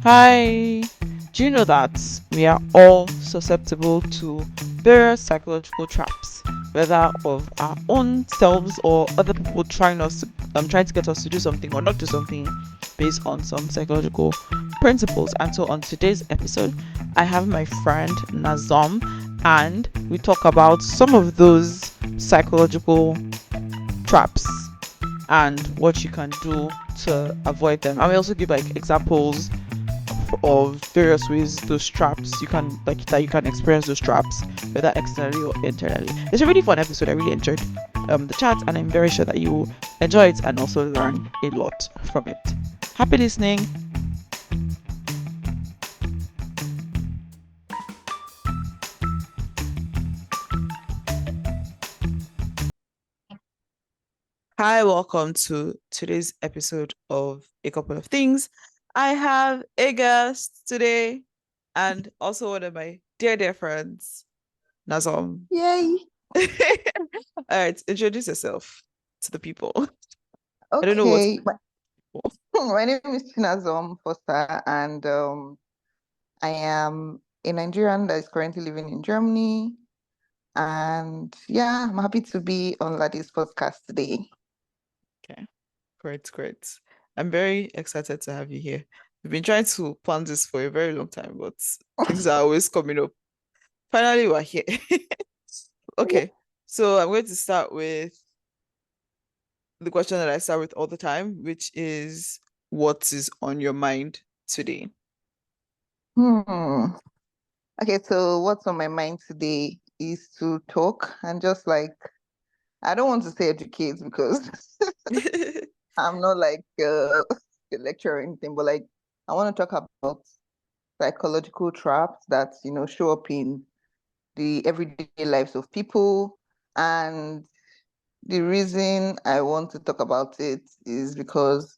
Hi, do you know that we are all susceptible to various psychological traps, whether of our own selves or other people trying to get us to do something or not do something based on some psychological principles. And so on today's episode, I have my friend Nazom, and we talk about some of those psychological traps and what you can do to avoid them. And we also give like examples of various ways those traps you can like that you can experience those traps, whether externally or internally. It's a really fun episode. I really enjoyed the chat, and I'm very sure that you will enjoy it and also learn a lot from it. Happy listening. Hi, welcome to today's episode of A Couple of Things. I have a guest today and also one of my dear friends, Nazom. Yay. All right, introduce yourself to the people. I don't know what. Okay. My name is Chinazom Foster, and I am a Nigerian that is currently living in Germany. And yeah, I'm happy to be on Ladi's podcast today. Okay, great. I'm very excited to have you here. We've been trying to plan this for a very long time, but things are always coming up. Finally, we're here. Okay, so I'm going to start with the question that I start with all the time, which is what is on your mind today? Hmm. Okay, so what's on my mind today is to talk and just like, I don't want to say educate because I'm not like a lecturer or anything, but like, I want to talk about psychological traps that, show up in the everyday lives of people. And the reason I want to talk about it is because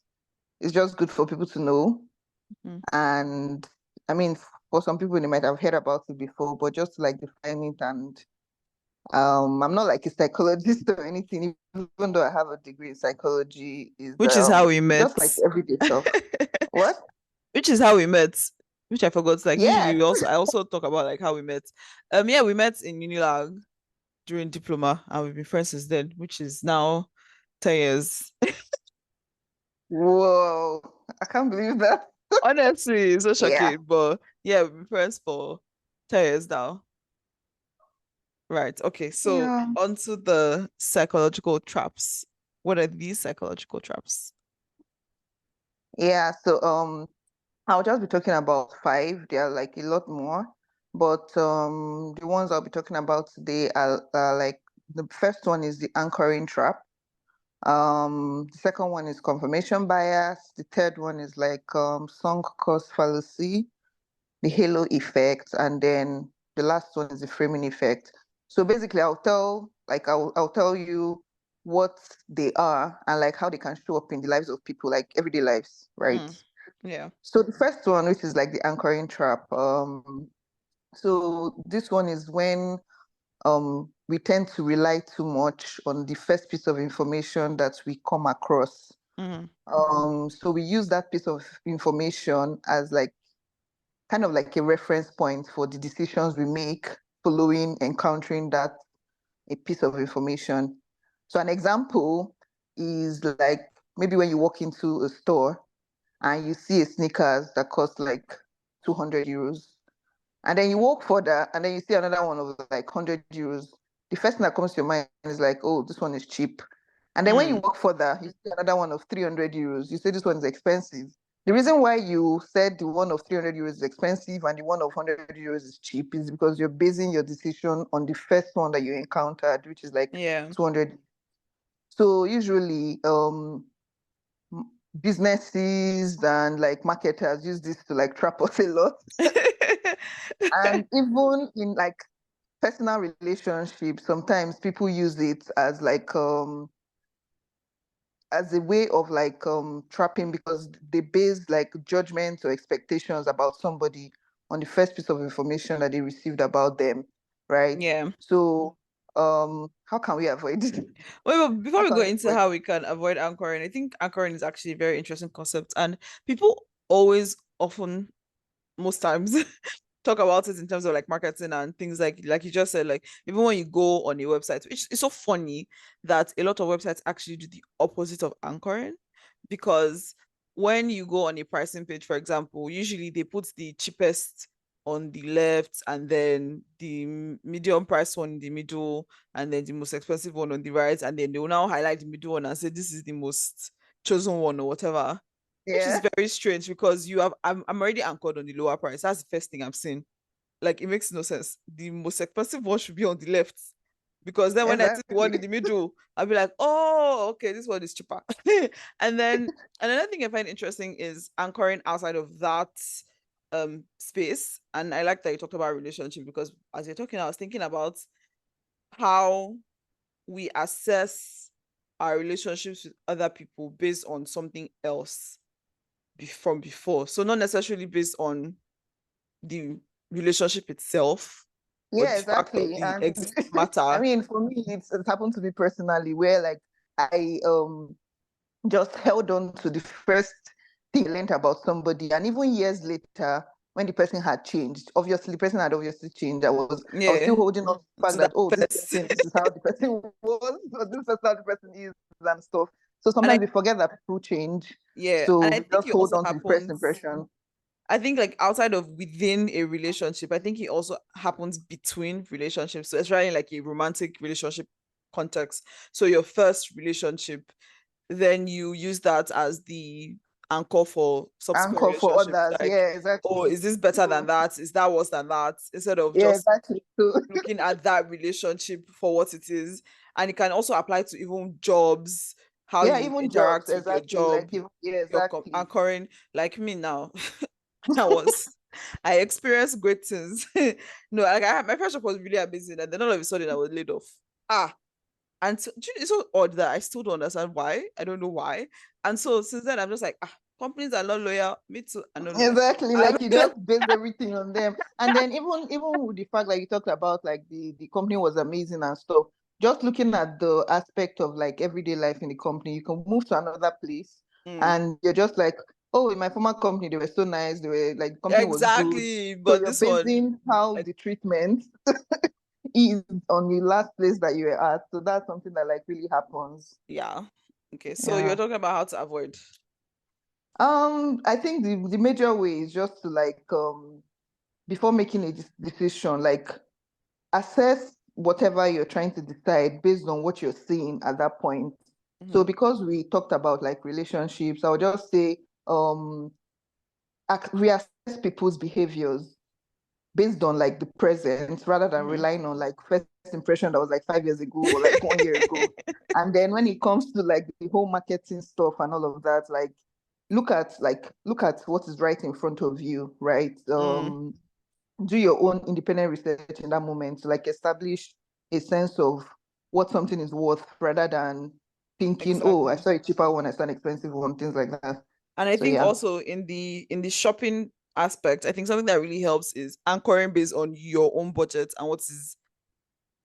it's just good for people to know. Mm. And I mean, for some people, they might have heard about it before, but just to like define it. And I'm not like a psychologist or anything, even though I have a degree in psychology, is Which is how we met. just like everyday stuff. What? Which is how we met. Which I forgot. Like usually Yeah. I also talk about like how we met. Yeah, we met in Unilag during diploma and we've been friends since then, which is now 10 years. Whoa. I can't believe that. Honestly, it's so Yeah. shocking. But yeah, we've been friends for 10 years now. Right. Okay. So Yeah. onto the psychological traps. What are these psychological traps? Yeah. So I'll just be talking about five. There are like a lot more, but the ones I'll be talking about today are like the first one is the anchoring trap. The second one is confirmation bias. The third one is like sunk cost fallacy, the halo effect, and then the last one is the framing effect. So basically, I'll tell you what they are and like how they can show up in the lives of people, like everyday lives, right? Mm. Yeah. So the first one, which is like the anchoring trap, so this one is when we tend to rely too much on the first piece of information that we come across. Mm. So we use that piece of information as like kind of like a reference point for the decisions we make following encountering that a piece of information. So an example is like maybe when you walk into a store and you see a sneakers that cost like 200 euros. And then you walk further and then you see another one of like 100 euros. The first thing that comes to your mind is like, oh, this one is cheap. And then when you Mm. walk further, you see another one of 300 euros. You say this one is expensive. The reason why you said the one of 300 euros is expensive and the one of 100 euros is cheap is because you're basing your decision on the first one that you encountered, which is like Yeah. 200. So usually, businesses and like marketers use this to like trap us a lot. And even in like personal relationships, sometimes people use it as a way of like trapping because they base like judgments or expectations about somebody on the first piece of information that they received about them, right? Yeah. So how can we avoid it? Wait, but before How we can go we into avoid how we can avoid anchoring, I think anchoring is actually a very interesting concept, and people always often most times. Talk about it in terms of like marketing and things like you just said, like even when you go on a website, which is so funny that a lot of websites actually do the opposite of anchoring, because when you go on a pricing page, for example, usually they put the cheapest on the left and then the medium price one in the middle and then the most expensive one on the right, and then they will now highlight the middle one and say this is the most chosen one or whatever, which is Yeah, very strange because I'm already anchored on the lower price. That's the first thing I'm seeing. Like it makes no sense. The most expensive one should be on the left. Because then when I see the exactly. one in the middle, I'll be like, oh, okay, this one is cheaper. And then another thing I find interesting is anchoring outside of that space. And I like that you talked about relationship because as you're talking, I was thinking about how we assess our relationships with other people based on something else from before. So not necessarily based on the relationship itself, but Yeah, the fact of exactly. the And exact I matter. mean, for me, it's happened to me personally where like I just held on to the first thing I learned about somebody, and even years later, when the person had changed, obviously the person had obviously changed. I was still Yeah, holding on to the fact to that that, oh, this first. person, this is how the person was, or this is how the person is, and stuff. So And sometimes we forget that people change, so I we think just it hold also on to the first happens. impression. I think like outside of within a relationship, I think it also happens between relationships. So especially in like a romantic relationship context. So your first relationship, then you use that as the anchor for subsequent Anchor for relationships. others, Like, yeah, oh, exactly. is this better than So, that? Is that worse than that? Instead of yeah, just exactly. So, looking at that relationship for what it is. And it can also apply to even jobs, how yeah, you even jobs, interact with your exactly. job, Yeah, your exactly. anchoring. Like me now, I was, I experienced great things. No, like my first job was really amazing, and then all of a sudden I was laid off. Ah, and so, it's so odd that I still don't understand why. I don't know why. And so since then, I'm just like, companies are not loyal. Me too. I'm not loyal. Exactly, I'm like you just base everything on them. And then even with the fact like you talked about like the company was amazing and stuff, just looking at the aspect of like everyday life in the company, you can move to another place Mm, and you're just like, oh, in my former company they were so nice, they were like the company was good. exactly. So But you're this one, basing how like, the treatment is on the last place that you were at. So that's something that like really happens. yeah. Okay, so you're Yeah. talking about how to avoid. I think the major way is just to like before making a decision, like assess whatever you're trying to decide based on what you're seeing at that point. So Mhm, because we talked about like relationships, I'll just say reassess people's behaviors based on like the present rather than mhm. relying on like first impression that was like 5 years ago or like 1 year ago. And then when it comes to like the whole marketing stuff and all of that, like look at what is right in front of you, right? Mm, Do your own independent research in that moment to like establish a sense of what something is worth rather than thinking, oh, I exactly. saw a cheaper one, I saw an expensive one, things like that. And I So think yeah, also in the shopping aspect, I think something that really helps is anchoring based on your own budget and what is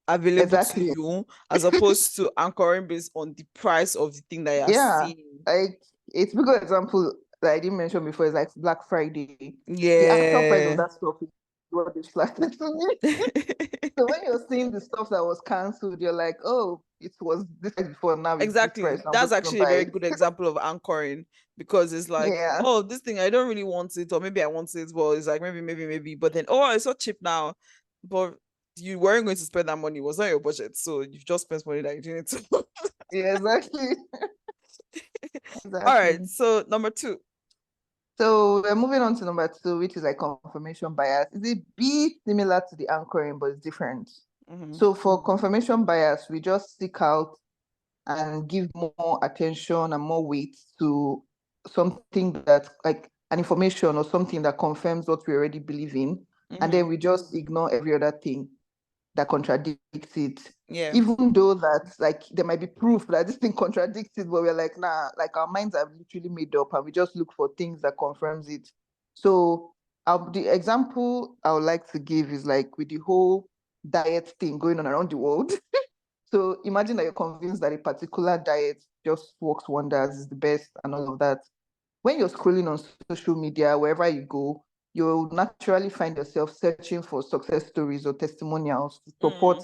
available to exactly. you, as opposed to anchoring based on the price of the thing that you're Yeah, seeing. like it's a good example that I didn't mention before is like Black Friday. The actual price of Yeah. that stuff is what they flattened to me. So when you're seeing the stuff that was cancelled, you're like, oh, it was this price before, now it's this price. Exactly. I'm That's just gonna actually a buy very it. good example of anchoring because it's like, Yeah, oh, this thing I don't really want it, or maybe I want it. Well, it's like maybe, but then oh, it's so cheap now. But you weren't going to spend that money, it was not your budget. So you've just spent money that you didn't. yeah, exactly. All right. Exactly. So number two. So we're moving on to number two, which is like confirmation bias. Is a bit similar to the anchoring, but it's different. Mm-hmm. So for confirmation bias, we just seek out and give more attention and more weight to something that like an information or something that confirms what we already believe in. And Mm-hmm. then we just ignore every other thing that contradicts it. Yeah. Even though that like there might be proof that this thing contradicts it, but we're like, nah, like our minds are literally made up and we just look for things that confirms it. So the example I would like to give is like with the whole diet thing going on around the world. So imagine that you're convinced that a particular diet just works wonders, is the best, and all of that. When you're scrolling on social media, wherever you go, you'll naturally find yourself searching for success stories or testimonials to Mm. support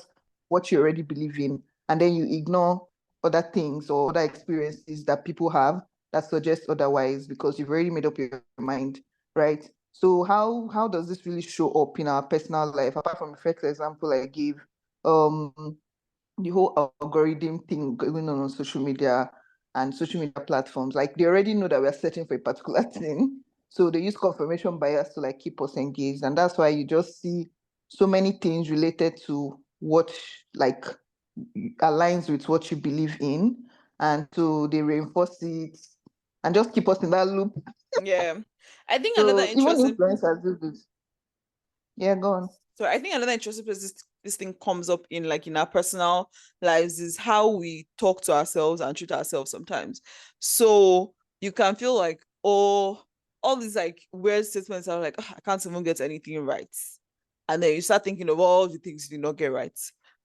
what you already believe in. And then you ignore other things or other experiences that people have that suggest otherwise because you've already made up your mind, right? So how does this really show up in our personal life? Apart from the first example I gave, the whole algorithm thing going on social media and social media platforms, like they already know that we're searching for a particular thing. So they use confirmation bias to like keep us engaged. And that's why you just see so many things related to what like aligns with what you believe in. And so they reinforce it and just keep us in that loop. Yeah. I think another So even interesting influencers do this. Yeah, go on. So I think another interesting place this thing comes up in like in our personal lives is how we talk to ourselves and treat ourselves sometimes. So you can feel like, oh, all these like weird statements are like, "Ah, I can't even get anything right." And then you start thinking of all the things you did not get right.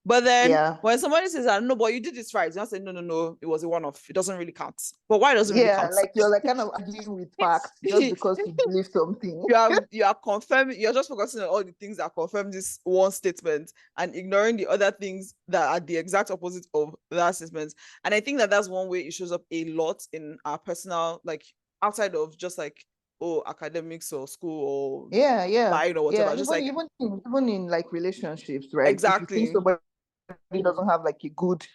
But then Yeah. when somebody says, I don't know, but you did this right, you say, no, no, no, it was a one-off. It doesn't really count. But why doesn't it really Yeah, count? like you're like kind of arguing with facts just because you believe something. You are confirming, you're just focusing on all the things that confirm this one statement and ignoring the other things that are the exact opposite of that statement. And I think that that's one way it shows up a lot in our personal, like outside of just like, oh, academics or school or Yeah, yeah, buying or yeah. whatever, And just even like even in like relationships, right? If you think exactly. somebody doesn't have like a good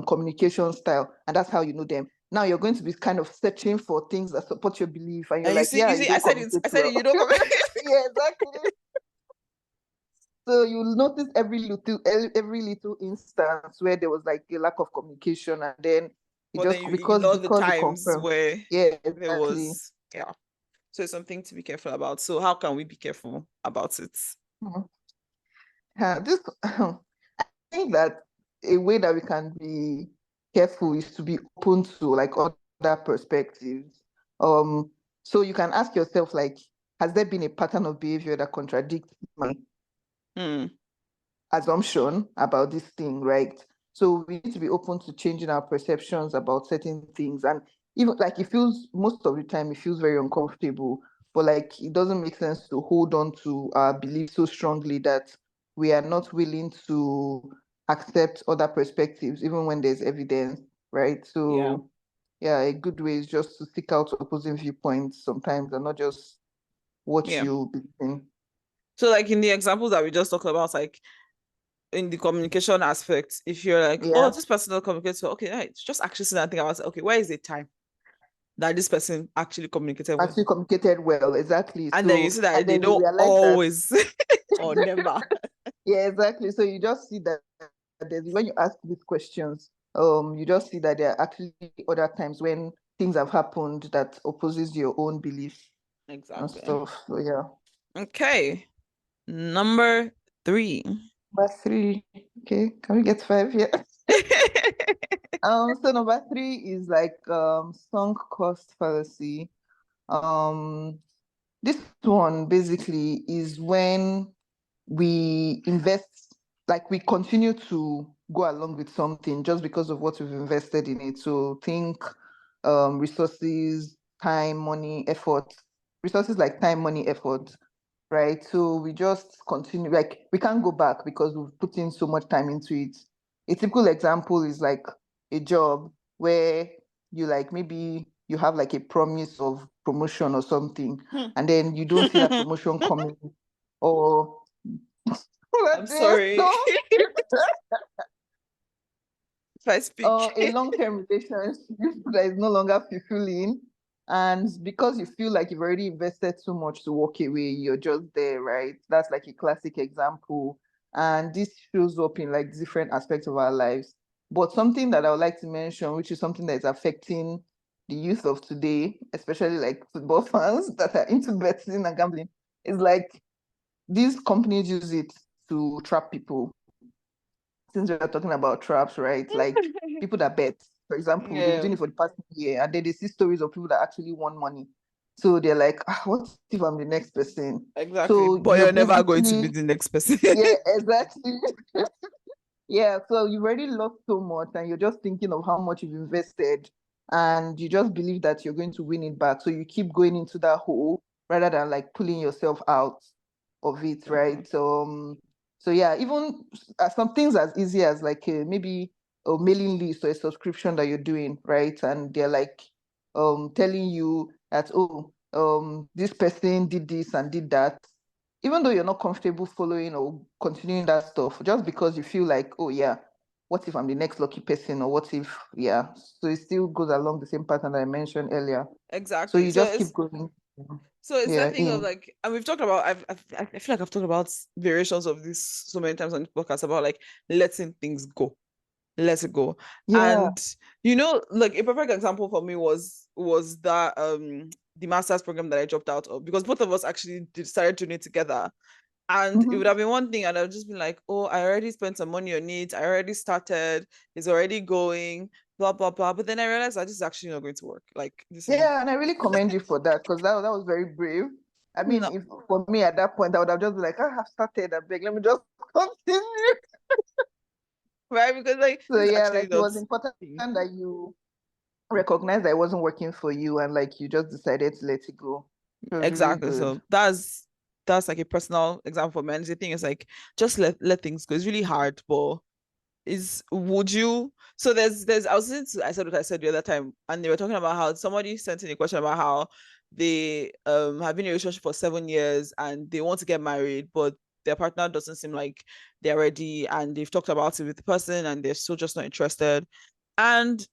communication style, and that's how you know them, now you're going to be kind of searching for things that support your belief, and you're And you like, see, yeah, you you see, don't I communicate said it, well. you don't come. Yeah, exactly. So you'll notice every little instance where there was like a lack of communication, and then it But just then you because ignore the because it times confirmed. where Yeah, there exactly. was, yeah. So it's something to be careful about. So how can we be careful about it? Mhm. This I think that a way that we can be careful is to be open to like other perspectives. Um, so you can ask yourself, like, has there been a pattern of behavior that contradicts my Hmm. assumption about this thing, right? So we need to be open to changing our perceptions about certain things. And even like it feels most of the time it feels very uncomfortable, but like it doesn't make sense to hold on to our beliefs so strongly that we are not willing to accept other perspectives, even when there's evidence, right? Yeah. So yeah, a good way is just to seek out opposing viewpoints sometimes and not just what Yeah. you believe in. So like in the examples that we just talked about, like in the communication aspect, if you're like, oh, Yeah. this person don't communicate, so okay, right, just actually say that thing about, okay, where is the time that this person actually communicated well? Actually communicated well, exactly. And then you So, see that and they then you don't realize that, always or never. yeah, exactly. So you just see that there's, when you ask these questions, you just see that there are actually other times when things have happened that opposes your own belief and Exactly. stuff. So yeah. Okay. Number 3. Number three. Okay, can we get five here? So number three is like sunk cost fallacy. Um, this one basically is when we invest, like we continue to go along with something just because of what we've invested in it. So think resources, time, money, effort. Resources like time, money, effort, right? So we just continue, like we can't go back because we've put in so much time into it. A typical example is like a job where you like maybe you have like a promise of promotion or something, and then you don't see that promotion coming, or I'm what is sorry. so If I speak. a long-term relationship that is no longer fulfilling. And because you feel like you've already invested so much to walk away, you're just there, right? That's like a classic example. And this shows up in like different aspects of our lives. But something that I would like to mention, which is something that is affecting the youth of today, especially like football fans that are into betting and gambling, is like these companies use it to trap people. Since we're talking about traps, right? Like people that bet, for example, they've been Yeah, doing it for the past year, and then they see stories of people that actually won money. So they're like, what if I'm the next person? exactly. So But you're you're never going to be basically, the next person. yeah, exactly. Yeah, so you've already lost so much, and you're just thinking of how much you've invested, and you just believe that you're going to win it back. So you keep going into that hole, rather than like pulling yourself out of it, right? So yeah, even some things as easy as like maybe a mailing list or a subscription that you're doing, right? And they're like telling you that, oh, this person did this and did that, even though you're not comfortable following or continuing that stuff, just because you feel like, oh yeah, what if I'm the next lucky person, or what if, yeah. So it still goes along the same pattern that I mentioned earlier. So Exactly. you just keep going. So it's Yeah, that thing of in. like, and we've talked about, I feel like I've talked about variations of this so many times on the podcast about like letting things go, let it go. Yeah. And like a perfect example for me was that the master's program that I dropped out of, because both of us actually started doing it together. And it would Mm-hmm. have been one thing, and I've just been like, oh, I already spent some money on it. I already started. It's already going, blah, blah, blah. But then I realized that this is actually not going to work. Like, this is Yeah, and I really commend you for that, because that was very brave. I mean, no, if for me at that point, I would have just been like, I have started, I beg, let me just continue. right? Because like So this is yeah, actually like it not was important that you recognize that it wasn't working for you, and like you just decided to let it go. It was really exactly. good. So that's like a personal example for me. And the thing is like just let things go. It's really hard, but is would you so there's I was listening to I said what I said the other time, and they were talking about how somebody sent in a question about how they have been in a relationship for 7 years and they want to get married, but their partner doesn't seem like they're ready, and they've talked about it with the person and they're still just not interested. And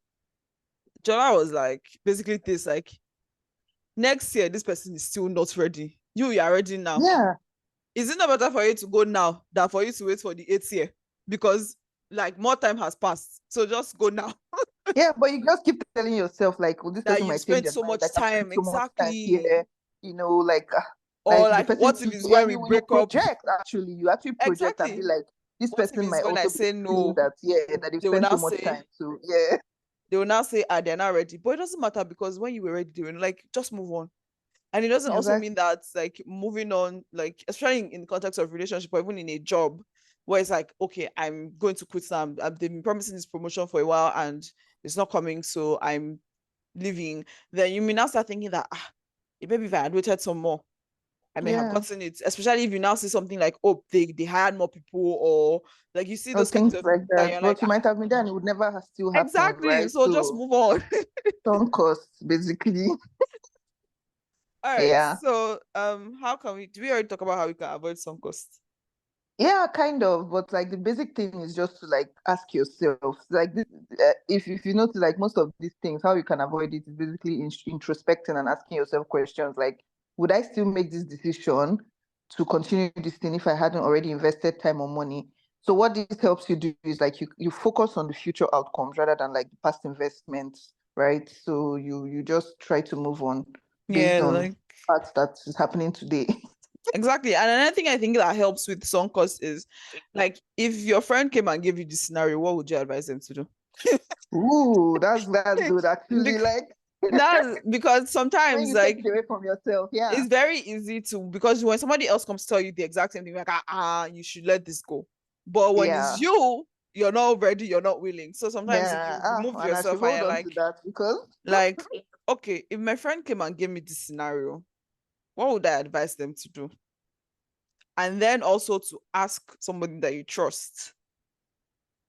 Jola was like basically this, like, next year this person is still not ready, you are ready now. Yeah. Is it not better for you to go now than for you to wait for the 8th year? Because like more time has passed. So just go now. Yeah, but you just keep telling yourself like, well, this That person you've might change spent their so mind. Like much I've spent time. so much time Exactly. here, Or like the like, person what if sees, it's yeah, when we you break up? project, actually, you actually project and be Exactly. like, this What if person it's might when I also be say feeling no? that, yeah, that they've They will spent now so much say, time. So yeah. ah, they're not ready. But it doesn't matter, because when you were ready, they were like, just move on. And it doesn't also mean Exactly. that like moving on, like especially in the context of relationship or even in a job, where it's like, okay, I'm going to quit now. They've been promising this promotion for a while and it's not coming, so I'm leaving. Then you may now start thinking that, maybe if I had waited some more, I may have Yeah. gotten it. Especially if you now see something like, oh, they hired more people, or like you see Or those kinds things of like that that. you're like, But you might have been there and it would never have still happened, exactly. right? So just So move on. some costs, basically. All right. Yeah. So how can we do we already talk about how we can avoid some costs? Yeah, kind of, but like the basic thing is just to like ask yourself, like this, if you notice, like most of these things, how you can avoid it is basically introspecting and asking yourself questions like, would I still make this decision to continue this thing if I hadn't already invested time or money? So what this helps you do is like you focus on the future outcomes rather than like the past investments, right? So you just try to move on based Yeah, on like parts that is happening today. exactly. And another thing I think that helps with sunk cost is like if your friend came and gave you this scenario, what would you advise them to do? Ooh, that's good actually. Bec- Like that's because when sometimes you take like it away from yourself, yeah. it's very easy to, because when somebody else comes to tell you the exact same thing, like, you should let this go. But when it's Yeah. you, you're not ready, you're not willing. So sometimes Yeah. you Ah, remove and I should yourself and hold you're on to that because like, okay, if my friend came and gave me this scenario, what would I advise them to do? And then also to ask somebody that you trust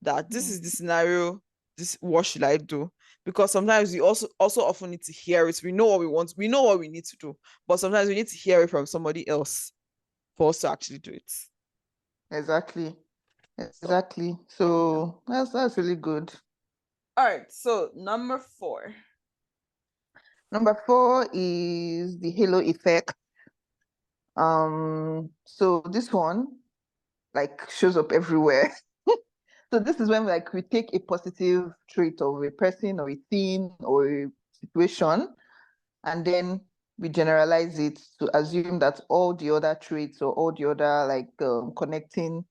that this is the scenario, this what should I do? Because sometimes we also often need to hear it. We know what we want, we know what we need to do, but sometimes we need to hear it from somebody else for us to actually do it. exactly. So Exactly. So that's really good. all right, so number 4. Number 4 is the halo effect. So this one like shows up everywhere. So this is when like we take a positive trait of a person or a thing or a situation, and then we generalize it to assume that all the other traits or all the other like connecting,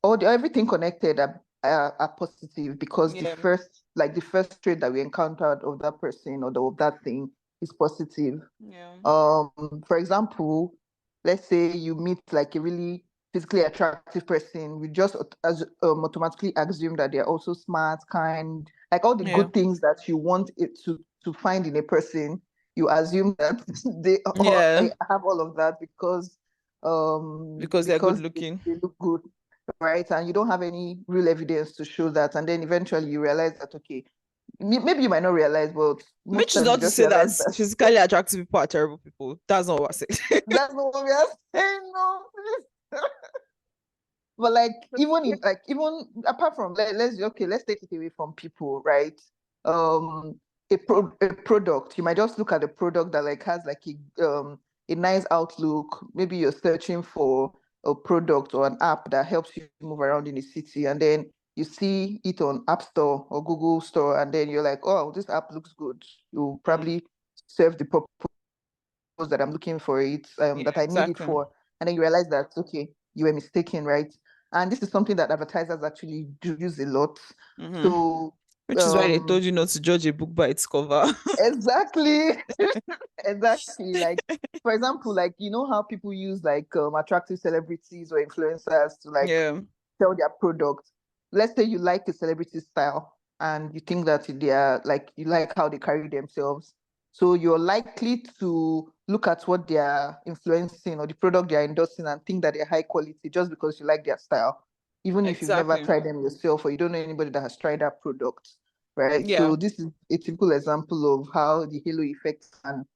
everything connected are positive because Yeah, the first trait that we encountered of that person or of that thing is positive. yeah, For example, let's say you meet like a really physically attractive person, we just automatically assume that they're also smart, kind, like all the yeah, good things that you want it to find in a person. you assume that they all Yeah, have all of that because they're good because looking. they look good, right? And you don't have any real evidence to show that. And then eventually you realize that, okay, maybe you might not realize, but most Which is times you not to just say realize that that physically attractive people are terrible people. That's not what I said. that's not what we are saying. No, please. But like even apart from let's take it away from people, right? Um a product, you might just look at a product that like has like a nice outlook. Maybe you're searching for a product or an app that helps you move around in a city, and then you see it on App Store or Google Store, and then you're like, oh, this app looks good. You Mm, probably serve the purpose that I'm looking for it, yeah, that I need it exactly. for. And then you realize that, okay, you were mistaken, right? And this is something that advertisers actually do use a lot. Hmm. So, Which is why they um, told you not to judge a book by its cover. exactly, exactly. Like, for example, like, you know how people use like attractive celebrities or influencers to like Yeah, sell their product. Let's say you like a celebrity style and you think that they are like you like how they carry themselves. So you're likely to look at what they are influencing or the product they are endorsing and think that they're high quality just because you like their style, even if you've never exactly. tried them yourself or you don't know anybody that has tried that product. Right. Yeah. So this is a typical example of how the halo effect And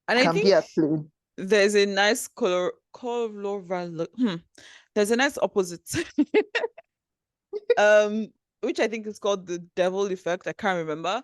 I can be think at play. there's a nice there's a nice opposite. um, which I think is called the devil effect. I can't remember.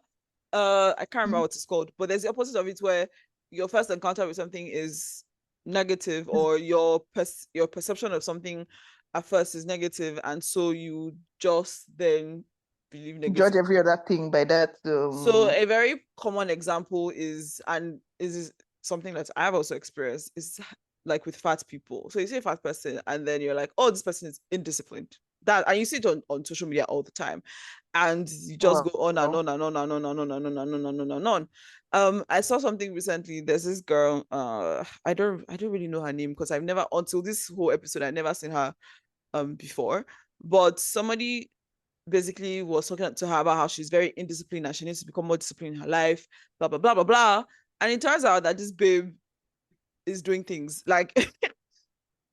I can't remember what it's called, but there's the opposite of it where your first encounter with something is negative, or your perception of something at first is negative, and so you just then believe Judge negative. every other thing by that. So a very common example is, and is something that I've also experienced, is like with fat people. So you see a fat person and then you're like, oh, this person is indisciplined. That, and you see it on social media all the time. And you just go on and Well, on and on and on and on and on and on and on and on and on. I saw something recently. There's this girl, I don't really know her name because I've never, until this whole episode, I've never seen her before. But somebody basically was talking to her about how she's very indisciplined and she needs to become more disciplined in her life, blah blah blah blah blah. And it turns out that this babe is doing things like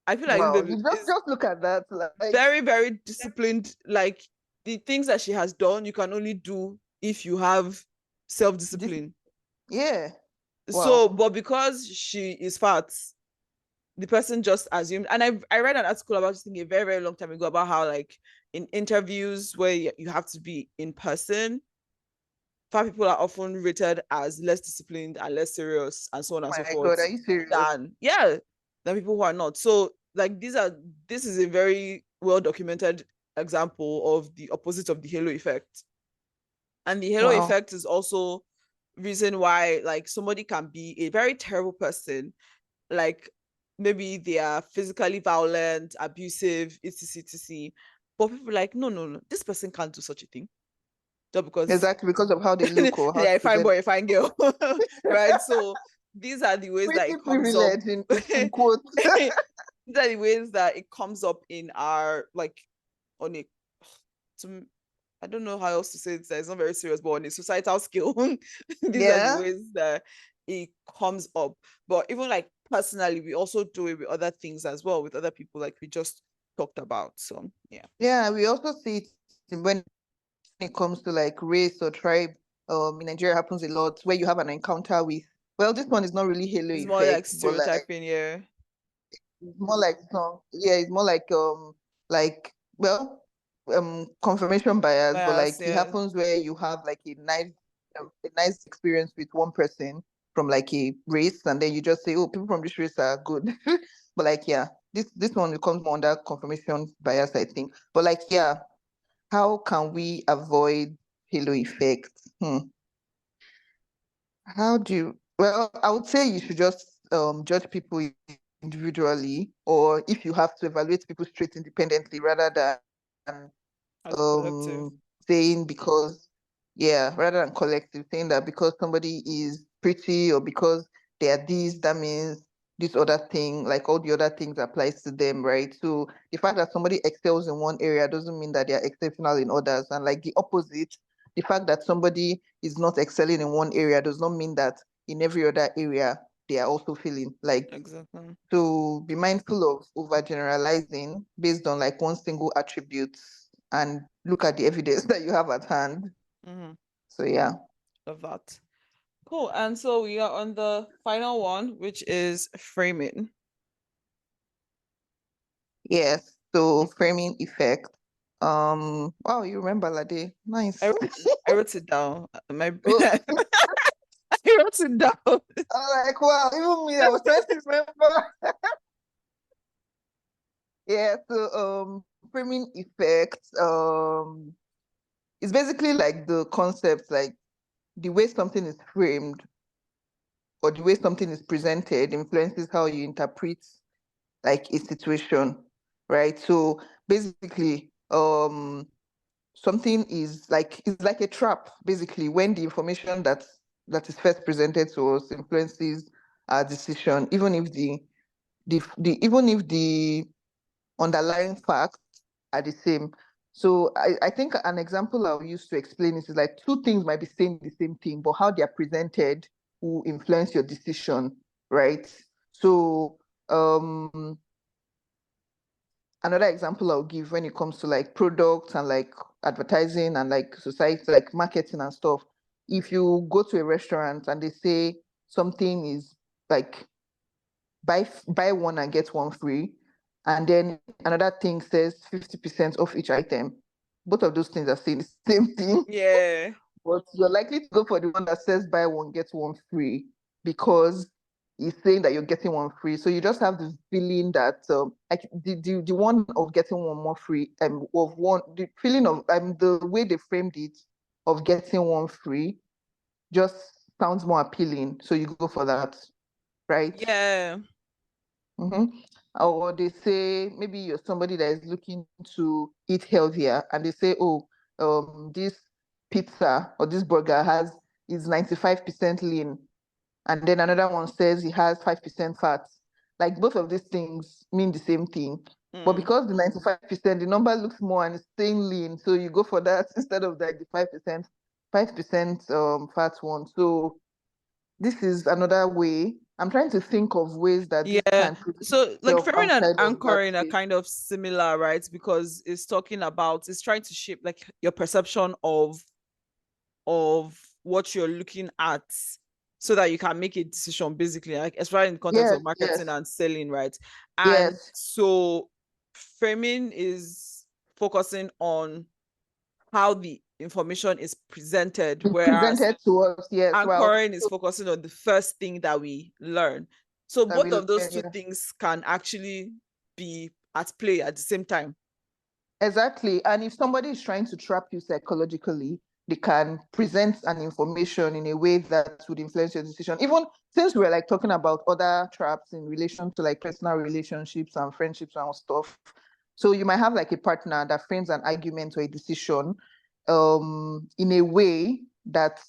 I feel like this wow, babe you is just look at that like very, very disciplined. Like the things that she has done, you can only do if you have this. self-discipline. Yeah, So, wow, but because she is fat, the person just assumed, and I read an article about this thing a very, very long time ago about how like in interviews where you have to be in person, fat people are often rated as less disciplined and less serious and so on and so my God, are forth you serious? than, yeah, than people who are not. So like this is a very well documented example of the opposite of the halo effect. And the halo Wow, effect is also reason why like somebody can be a very terrible person, like maybe they are physically violent, abusive, etc etc, but people are like, no no no, this person can't do such a thing just because exactly because of how they look or how yeah, they a fine present. boy, a fine girl, right? So these are the ways that Pretty it comes up. privilege in quotes. These are the ways that it comes up in our like on a to, I don't know how else to say it. It's not very serious, but on a societal scale, these are the Yeah, ways that it comes up. But even like personally, we also do it with other things as well, with other people, like we just talked about. So yeah, yeah. We also see it when it comes to like race or tribe. In Nigeria happens a lot where you have an encounter with. Well, this one is not really halo it's more like effect, but stereotyping. Yeah, it's more like some, yeah, it's more like well, confirmation bias, but bias. like it Yeah, happens where you have like a nice experience with one person from like a race, and then you just say, oh, people from this race are good. But like yeah, this one becomes more under confirmation bias, I think. But like yeah, how can we avoid halo effect? How do you, well, I would say you should just judge people individually, or if you have to evaluate people's traits independently rather than as a collective. saying because, yeah, rather than collective, saying that because somebody is pretty or because they are this, that means this other thing, like all the other things applies to them, right? So the fact that somebody excels in one area doesn't mean that they are exceptional in others. And like the opposite, the fact that somebody is not excelling in one area does not mean that in every other area they are also feeling. Like, Exactly. to be mindful of overgeneralizing based on like one single attribute and look at the evidence that you have at hand. Mm-hmm. So yeah. Of that. Cool. And so we are on the final one, which is framing. Yes. So framing effect. Wow, you remember Lade. Nice. I wrote it down. My Oh, I wrote it down. I'm like, wow, even me, I was trying to remember. Yeah, so framing effect is basically like the concept, like the way something is framed or the way something is presented influences how you interpret like a situation, right? So basically, something is like a trap, basically, when the information that is first presented to us influences our decision, even if the underlying facts are the same. So I think an example I'll use to explain this is like two things might be saying the same thing, but how they are presented will influence your decision, right? So another example I'll give when it comes to like products and like advertising and like society, like marketing and stuff. If you go to a restaurant and they say something is like buy one and get one free, and then another thing says 50% off each item, both of those things are saying the same thing. Yeah. But you're likely to go for the one that says buy one, get one free, because it's saying that you're getting one free. So you just have this feeling that like the one of getting one more free, of one, the feeling of the way they framed it of getting one free just sounds more appealing. So you go for that, right? Yeah. Mm-hmm. Or they say maybe you're somebody that is looking to eat healthier, and they say, oh, this pizza or this burger is 95% lean, and then another one says it has 5% fat. Like, both of these things mean the same thing, but Mm. because the 95%, the number looks more and it's staying lean, so you go for that instead of like the 5% fat one. So this is another way. I'm trying to think of ways that this Yeah. can present So like itself framing and outside of that anchoring are space. kind of similar, right? Because it's talking about it's trying to shape like your perception of what you're looking at so that you can make a decision basically, like especially in the context Yes, of marketing yes, and selling, right? And yes. so framing is focusing on how the information is presented, It's whereas presented to us, yes. Well, anchoring is so focusing on the first thing that we learn. So that both we of those learn, two yeah. things can actually be at play at the same time. Exactly. And if somebody is trying to trap you psychologically, they can present an information in a way that would influence your decision. Even since we're like talking about other traps in relation to like personal relationships and friendships and stuff. So you might have like a partner that frames an argument or a decision in a way that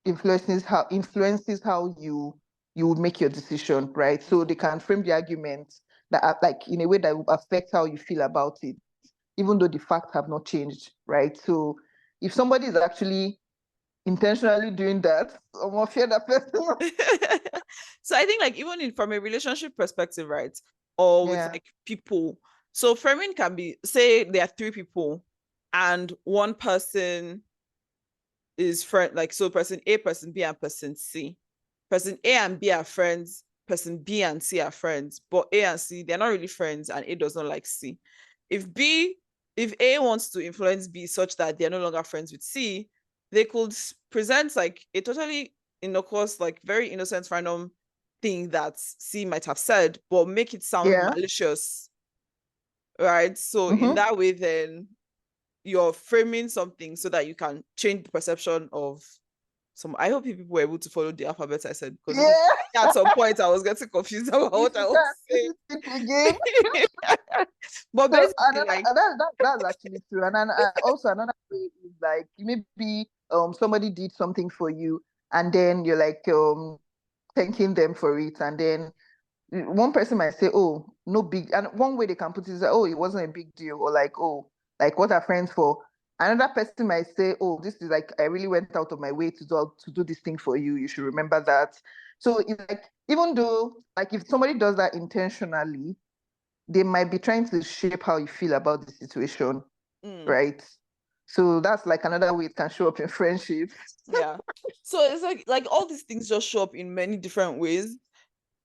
influences how you would make your decision, right? So they can frame the argument that like in a way that will affect how you feel about it, even though the facts have not changed, right? So if somebody is actually intentionally doing that, I'm more fear that person. So I think like even in from a relationship perspective, right? Or with Yeah. like people. So framing can be say there are three people and one person is friend like so person A, person B, and person C. Person A and B are friends, person B and C are friends, but A and C they're not really friends and A does not like C. If B if A wants to influence B such that they're no longer friends with C, they could present like a totally innocuous, like very innocent random thing that C might have said, but make it sound Yeah. malicious, right? So in Mm-hmm. that way, then you're framing something so that you can change the perception of some. I hope people were able to follow the alphabet I said because Yeah. at some point I was getting confused about If what I you was can saying. repeat it again. But So basically, like that's actually true. And then also another way is like maybe somebody did something for you, and then you're like thanking them for it, and then one person might say, oh, no big, and one way they can put it is like, oh, it wasn't a big deal, or like, oh, like what are friends for? Another person might say, oh, this is like, I really went out of my way to do this thing for you. You should remember that. So it's like, even though, like, if somebody does that intentionally, they might be trying to shape how you feel about the situation, Mm, right? So that's like another way it can show up in friendships. yeah. So it's like all these things just show up in many different ways.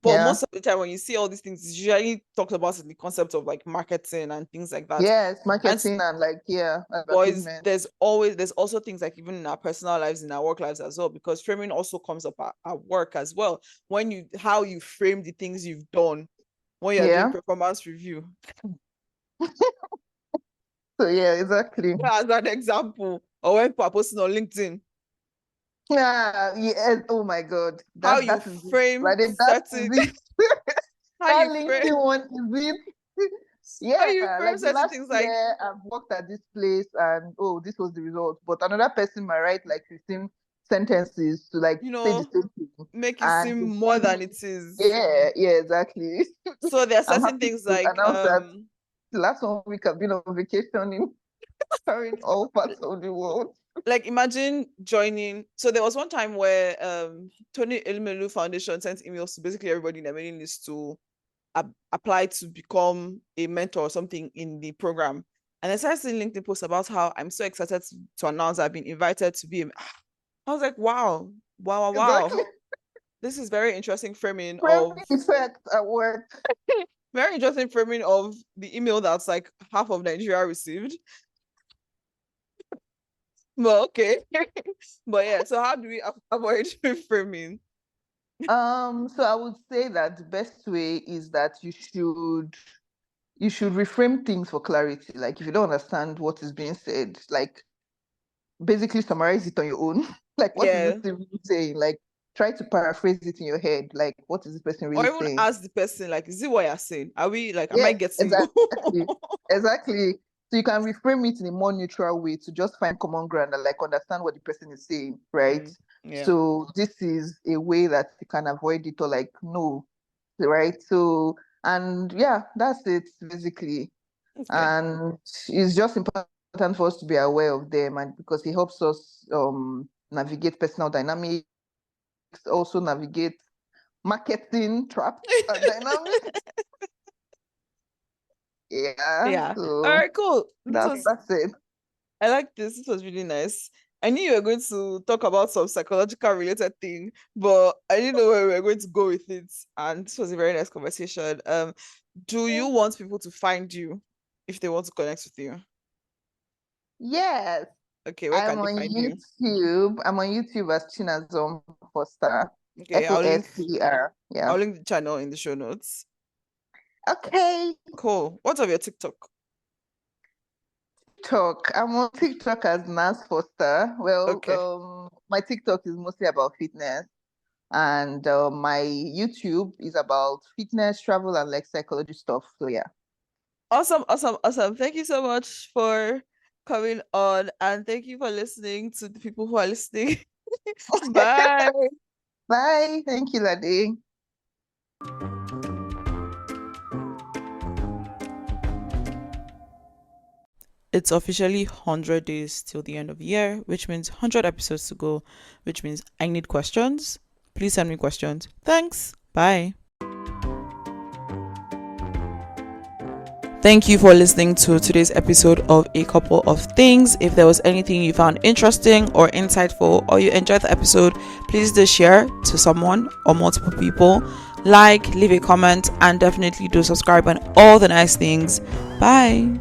But Yeah. most of the time when you see all these things, it's usually talked about in the concept of like marketing and things like that. Yes, And marketing and like, yeah, boys, advertisement. there's also things like even in our personal lives, in our work lives as well, because framing also comes up at work as well. When you how you frame the things you've done when you're doing Yeah. performance review. So yeah, exactly. Yeah, as an example, or when people are posting on LinkedIn, Yeah, yes. Oh my God. how That you that is it. frame Like that is certain it. how That you frame LinkedIn one is it. how Yeah, you frame like the certain last things like, year I've worked at this place and oh, this was the result. But another person might write like 15 sentences to like you say the know, same thing. make it And seem you more send than me, it is. yeah, yeah, exactly. So there are I'm certain happy things to like announce that the last 1 week I've been on vacation in all parts of the world. like imagine joining. So there was one time where Tony Elumelu Foundation sent emails to basically everybody in the mailing list to apply to become a mentor or something in the program. And I started seeing LinkedIn posts about how I'm so excited to announce I've been invited to be. I was like, wow, wow, wow, wow. Exactly. This is very interesting framing Framing of effect at work. very interesting framing of the email that's like half of Nigeria received. But okay. But yeah, so how do we avoid framing? So I would say that the best way is that you should reframe things for clarity. Like if you don't understand what is being said, like basically summarize it on your own. Like what is this Yeah. thing really saying? Like try to paraphrase it in your head. Like what is this person Or really even saying? ask the person, like, is it what you're saying? Are we like, am Yeah, I getting you? exactly. Exactly. So you can reframe it in a more neutral way to just find common ground and like understand what the person is saying, right? Yeah. So this is a way that you can avoid it or like no, right? So and yeah, that's it basically. Okay. And it's just important for us to be aware of them and because it helps us navigate personal dynamics, also navigate marketing traps and dynamics. Yeah, Yeah. All so right, cool. that's it. I like this. This was really nice. I knew you were going to talk about some psychological related thing, but I didn't know where we were going to go with it. And this was a very nice conversation. Do you want people to find you if they want to connect with you? Yes, Okay, where I'm can they on find you? YouTube. I'm on YouTube as Chinazom Foster. Okay, Foster. Yeah. I'll link the channel in the show notes. Okay. Cool. What's of your TikTok? TikTok. I'm on TikTok as Nas Foster. Well, Okay. my TikTok is mostly about fitness, and my YouTube is about fitness, travel, and like psychology stuff. So yeah. Awesome, awesome, awesome. Thank you so much for coming on and thank you for listening to the people who are listening. Bye. Bye. Thank you, Lade. It's officially 100 days till the end of the year, which means 100 episodes to go, which means I need questions. Please send me questions. Thanks. Bye. Thank you for listening to today's episode of A Couple of Things. If there was anything you found interesting or insightful or you enjoyed the episode, please do share to someone or multiple people. Like, leave a comment, and definitely do subscribe and all the nice things. Bye.